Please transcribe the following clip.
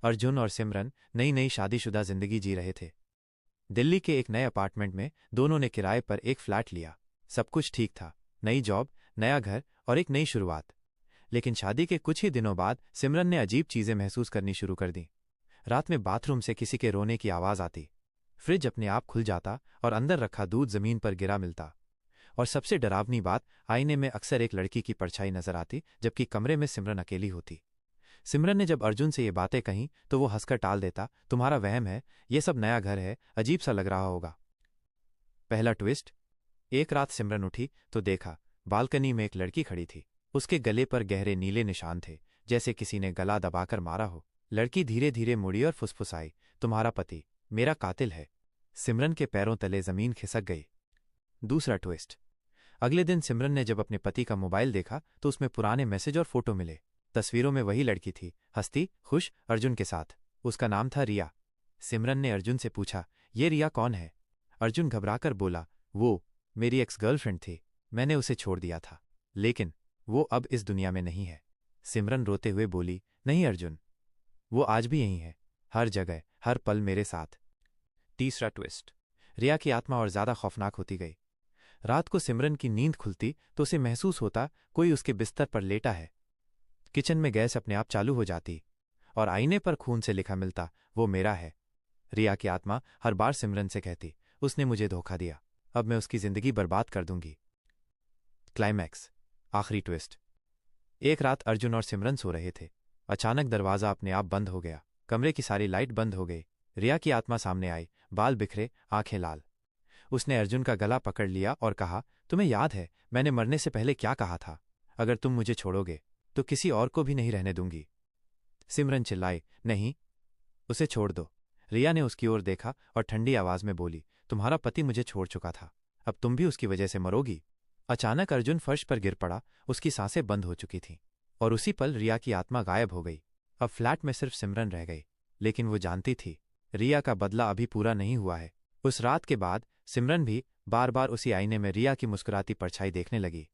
अर्जुन और सिमरन नई नई शादीशुदा जिंदगी जी रहे थे। दिल्ली के एक नए अपार्टमेंट में दोनों ने किराए पर एक फ्लैट लिया। सब कुछ ठीक था, नई जॉब, नया घर और एक नई शुरुआत। लेकिन शादी के कुछ ही दिनों बाद सिमरन ने अजीब चीजें महसूस करनी शुरू कर दी। रात में बाथरूम से किसी के रोने की आवाज आती, फ्रिज अपने आप खुल जाता और अंदर रखा दूध जमीन पर गिरा मिलता। और सबसे डरावनी बात, आईने में अक्सर एक लड़की की परछाई नजर आती, जबकि कमरे में सिमरन अकेली होती। सिमरन ने जब अर्जुन से ये बातें कहीं तो वो हंसकर टाल देता, तुम्हारा वहम है, ये सब नया घर है, अजीब सा लग रहा होगा। पहला ट्विस्ट। एक रात सिमरन उठी तो देखा बालकनी में एक लड़की खड़ी थी। उसके गले पर गहरे नीले निशान थे, जैसे किसी ने गला दबाकर मारा हो। लड़की धीरे धीरे मुड़ी और फुसफुसाई, तुम्हारा पति मेरा कातिल है। सिमरन के पैरों तले जमीन खिसक गई। दूसरा ट्विस्ट। अगले दिन सिमरन ने जब अपने पति का मोबाइल देखा तो उसमें पुराने मैसेज और फोटो मिले। तस्वीरों में वही लड़की थी, हंसती खुश अर्जुन के साथ। उसका नाम था रिया। सिमरन ने अर्जुन से पूछा, ये रिया कौन है? अर्जुन घबराकर बोला, वो मेरी एक्स गर्लफ्रेंड थी, मैंने उसे छोड़ दिया था, लेकिन वो अब इस दुनिया में नहीं है। सिमरन रोते हुए बोली, नहीं अर्जुन, वो आज भी यहीं है, हर जगह हर पल मेरे साथ। तीसरा ट्विस्ट। रिया की आत्मा और ज्यादा खौफनाक होती गई। रात को सिमरन की नींद खुलती तो उसे महसूस होता कोई उसके बिस्तर पर लेटा है। किचन में गैस अपने आप चालू हो जाती और आईने पर खून से लिखा मिलता, वो मेरा है। रिया की आत्मा हर बार सिमरन से कहती, उसने मुझे धोखा दिया, अब मैं उसकी जिंदगी बर्बाद कर दूंगी। क्लाइमैक्स। आखिरी ट्विस्ट। एक रात अर्जुन और सिमरन सो रहे थे। अचानक दरवाजा अपने आप बंद हो गया, कमरे की सारी लाइट बंद हो गई। रिया की आत्मा सामने आई, बाल बिखरे, आंखें लाल। उसने अर्जुन का गला पकड़ लिया और कहा, तुम्हें याद है मैंने मरने से पहले क्या कहा था? अगर तुम मुझे छोड़ोगे तो किसी और को भी नहीं रहने दूंगी। सिमरन चिल्लाई, नहीं, उसे छोड़ दो। रिया ने उसकी ओर देखा और ठंडी आवाज में बोली, तुम्हारा पति मुझे छोड़ चुका था, अब तुम भी उसकी वजह से मरोगी। अचानक अर्जुन फर्श पर गिर पड़ा, उसकी सांसें बंद हो चुकी थीं और उसी पल रिया की आत्मा गायब हो गई। अब फ्लैट में सिर्फ सिमरन रह गई, लेकिन वो जानती थी रिया का बदला अभी पूरा नहीं हुआ है। उस रात के बाद सिमरन भी बार बार उसी आईने में रिया की मुस्कुराती परछाई देखने लगी।